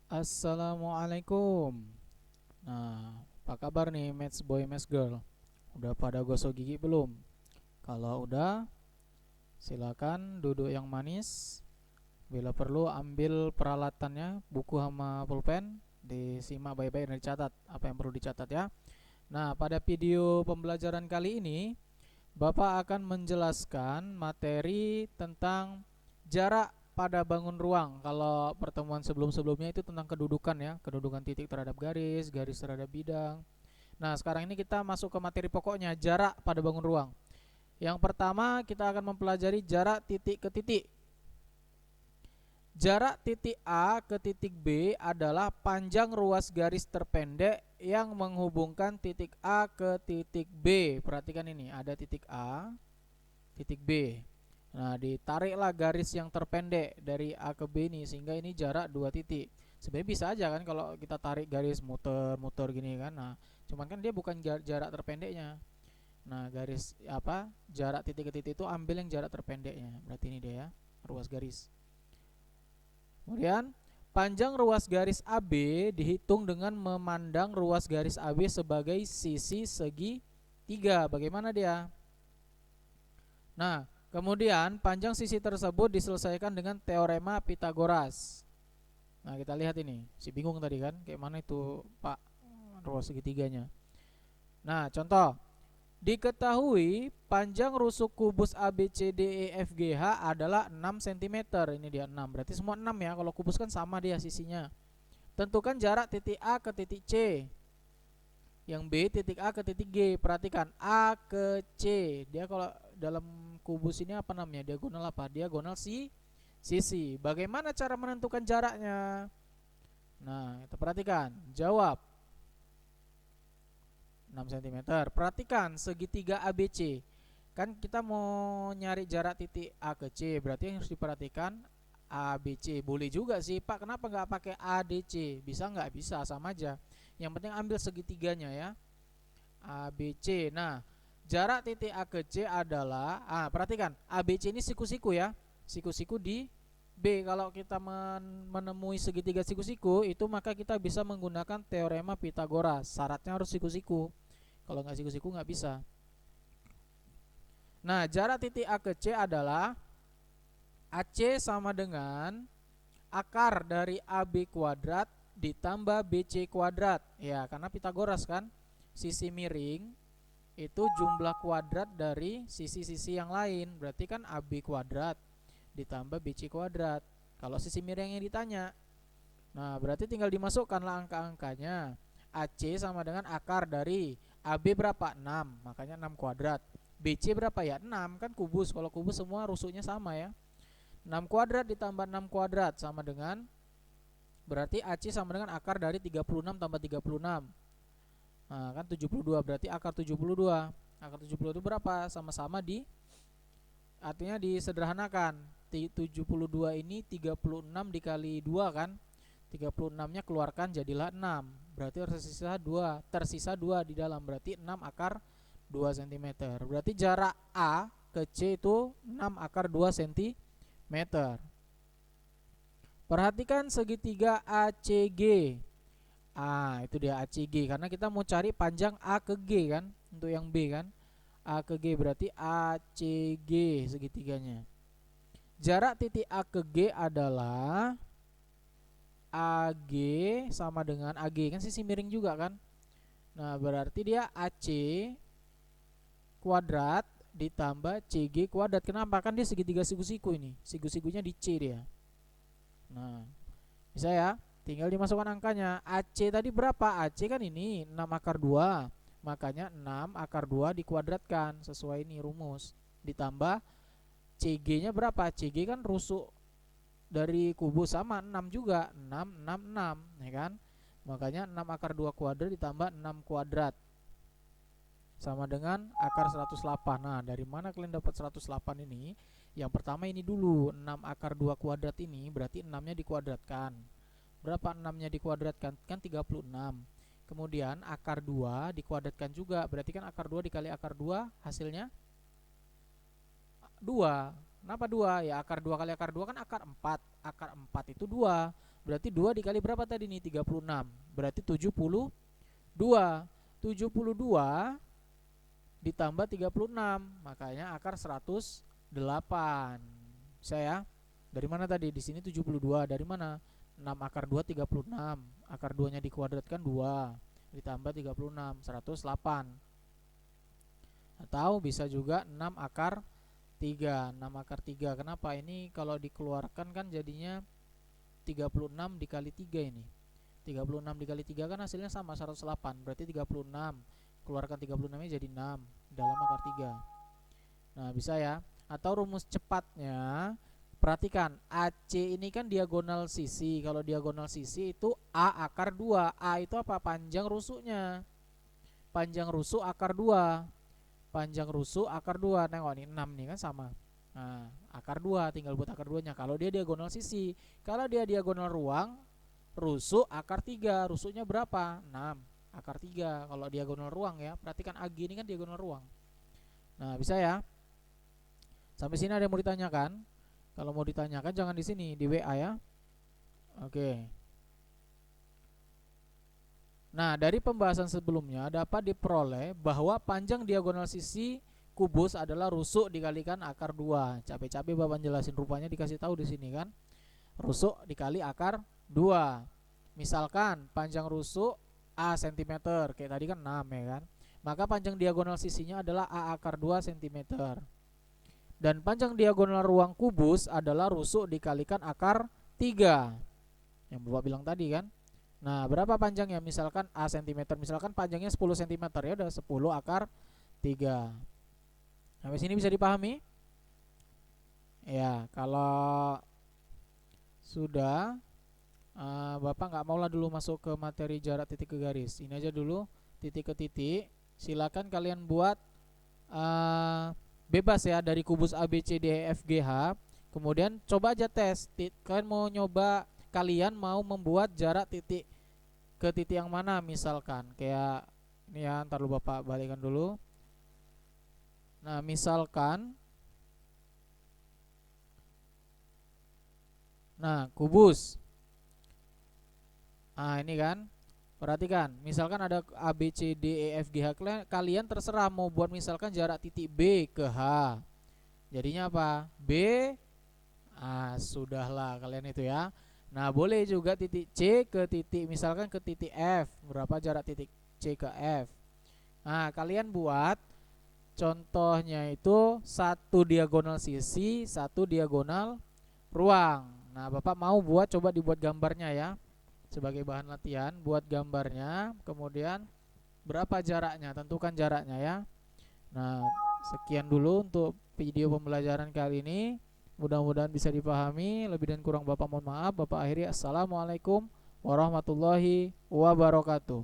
Assalamualaikum. Nah, apa kabar nih Match Boy Match Girl? Udah pada gosok gigi belum? Kalau udah, silakan duduk yang manis. Bila perlu ambil peralatannya, buku sama pulpen, disimak baik-baik dan dicatat apa yang perlu dicatat ya. Nah, pada video pembelajaran kali ini, Bapak akan menjelaskan materi tentang jarak pada bangun ruang. Kalau pertemuan sebelum-sebelumnya itu tentang kedudukan ya, kedudukan titik terhadap garis, garis terhadap bidang. Nah, sekarang ini kita masuk ke materi pokoknya, jarak pada bangun ruang. Yang pertama, kita akan mempelajari jarak titik ke titik. Jarak titik A ke titik B adalah panjang ruas garis terpendek yang menghubungkan titik A ke titik B. Perhatikan ini, ada titik A, titik B. Nah, ditariklah garis yang terpendek dari A ke B ini sehingga ini jarak dua titik. Sebenarnya bisa aja kan kalau kita tarik garis muter-muter gini kan. Nah, cuman kan dia bukan jarak terpendeknya. Nah, garis apa? Jarak titik ke titik itu ambil yang jarak terpendeknya. Berarti ini dia ya, ruas garis. Kemudian panjang ruas garis AB dihitung dengan memandang ruas garis AB sebagai sisi segi 3. Bagaimana dia? Nah, kemudian panjang sisi tersebut diselesaikan dengan teorema Pitagoras. Nah, kita lihat ini. Si bingung tadi kan, kayak mana itu Pak ruas segitiganya. Nah, contoh. Diketahui panjang rusuk kubus ABCDEFGH adalah 6 cm. Ini dia 6. Berarti semua 6 ya. Kalau kubus kan sama dia sisinya. Tentukan jarak titik A ke titik C. Yang B titik A ke titik G. Perhatikan A ke C. Dia kalau dalam kubus ini apa namanya? Diagonal apa? Diagonal sisi. Bagaimana cara menentukan jaraknya? Nah, kita perhatikan. Jawab. 6 cm. Perhatikan segitiga ABC. Kan kita mau nyari jarak titik A ke C. Berarti yang harus diperhatikan ABC. Boleh juga sih, Pak, kenapa nggak pakai ADC? Bisa nggak? Bisa, sama aja. Yang penting ambil segitiganya ya. ABC. Nah, jarak titik A ke C adalah, perhatikan, ABC ini siku-siku ya. Siku-siku di B. Kalau kita menemui segitiga siku-siku itu, maka kita bisa menggunakan teorema Pitagoras. Syaratnya harus siku-siku. Kalau nggak siku-siku nggak bisa. Nah, jarak titik A ke C adalah AC sama dengan akar dari AB kuadrat ditambah BC kuadrat. Ya, karena Pitagoras kan, sisi miring itu jumlah kuadrat dari sisi-sisi yang lain. Berarti kan AB kuadrat ditambah BC kuadrat. Kalau sisi miring yang ditanya. Nah, berarti tinggal dimasukkanlah angka-angkanya. AC sama dengan akar dari AB berapa? 6, makanya 6 kuadrat. BC berapa ya? 6, kan kubus. Kalau kubus semua rusuknya sama ya. 6 kuadrat ditambah 6 kuadrat sama dengan, berarti AC sama dengan akar dari 36 tambah 36. Nah, kan 72, berarti akar 72. Akar 72 itu berapa? Sama-sama artinya disederhanakan. 72 ini 36 dikali 2 kan? 36-nya keluarkan jadilah 6. Berarti tersisa 2 di dalam. Berarti 6 akar 2 cm. Berarti jarak A ke C itu 6 akar 2 cm. Perhatikan segitiga ACG. Itu dia ACG, karena kita mau cari panjang A ke G kan, untuk yang B kan. A ke G berarti ACG segitiganya. Jarak titik A ke G adalah AG sama dengan AG, kan sisi miring juga kan. Nah, berarti dia AC kuadrat ditambah CG kuadrat. Kenapa? Kan dia segitiga siku-siku ini. Siku-sikunya di C dia. Nah, bisa ya. Tinggal dimasukkan angkanya. AC tadi berapa? AC kan ini 6 akar 2. Makanya 6 akar 2 dikuadratkan sesuai ini rumus. Ditambah CG-nya berapa? CG kan rusuk dari kubus sama 6 juga. 6, 6, 6 ya kan. Makanya 6 akar 2 kuadrat ditambah 6 kuadrat sama dengan akar 108. Nah, dari mana kalian dapat 108 ini? Yang pertama ini dulu, 6 akar 2 kuadrat ini berarti 6-nya dikuadratkan. Berapa 6-nya dikuadratkan? Kan 36. Kemudian akar 2 dikuadratkan juga. Berarti kan akar 2 dikali akar 2 hasilnya 2. Kenapa 2? Ya akar 2 kali akar 2 kan akar 4. Akar 4 itu 2. Berarti 2 dikali berapa tadi nih? 36. Berarti 72. 72 ditambah 36, makanya akar 108. Bisa ya? Dari mana tadi? Di sini 72. Dari mana? 6 akar 2 36. Akar 2-nya dikuadratkan 2 ditambah 36, 108. Atau bisa juga 6 akar 3. 6 akar 3. Kenapa? Ini kalau dikeluarkan kan jadinya 36 dikali 3 ini. 36 dikali 3 kan hasilnya sama 108. Berarti 36. Keluarkan 36-nya jadi 6 dalam akar 3. Nah, bisa ya. Atau rumus cepatnya, perhatikan, AC ini kan diagonal sisi. Kalau diagonal sisi itu A akar 2. A itu apa? Panjang rusuknya. Panjang rusuk akar 2. Panjang rusuk akar 2. Nengok nih, 6 nih kan sama. Nah, akar 2, tinggal buat akar 2-nya. Kalau dia diagonal sisi. Kalau dia diagonal ruang, rusuk akar 3. Rusuknya berapa? 6 akar 3. Kalau diagonal ruang ya. Perhatikan AG ini kan diagonal ruang. Nah, bisa ya. Sampai sini ada yang mau ditanyakan? Kalau mau ditanyakan jangan di sini, di WA ya. Oke. Nah, dari pembahasan sebelumnya dapat diperoleh bahwa panjang diagonal sisi kubus adalah rusuk dikalikan akar 2. Capek-capek Bapak jelasin, rupanya dikasih tahu di sini kan. Rusuk dikali akar 2. Misalkan panjang rusuk A cm, kayak tadi kan 6 ya kan. Maka panjang diagonal sisinya adalah A akar 2 cm. Dan panjang diagonal ruang kubus adalah rusuk dikalikan akar 3. Yang Bapak bilang tadi kan. Nah, berapa panjangnya? Misalkan A cm, misalkan panjangnya 10 cm, ya udah 10 akar 3. Sampai sini bisa dipahami? Ya, kalau sudah, Bapak nggak maulah dulu masuk ke materi jarak titik ke garis. Ini aja dulu, titik ke titik. Silakan kalian buat bebas ya dari kubus A B C D E F G H. Kemudian coba aja tes. Kalian mau membuat jarak titik ke titik yang mana, misalkan kayak ini ya, ntar lu Bapak balikan dulu. Nah, misalkan kubus. Nah, ini kan. Perhatikan, misalkan ada A B C D E F G H, kalian terserah mau buat misalkan jarak titik B ke H. Jadinya apa? B. Sudahlah kalian itu ya. Nah, boleh juga titik C ke titik, misalkan ke titik F. Berapa jarak titik C ke F? Nah, kalian buat contohnya itu satu diagonal sisi, satu diagonal ruang. Nah, Bapak mau buat, coba dibuat gambarnya ya. Sebagai bahan latihan, buat gambarnya, kemudian berapa jaraknya, tentukan jaraknya ya. Nah, sekian dulu untuk video pembelajaran kali ini. Mudah-mudahan bisa dipahami. Lebih dan kurang Bapak mohon maaf. Bapak akhiri, assalamualaikum warahmatullahi wabarakatuh.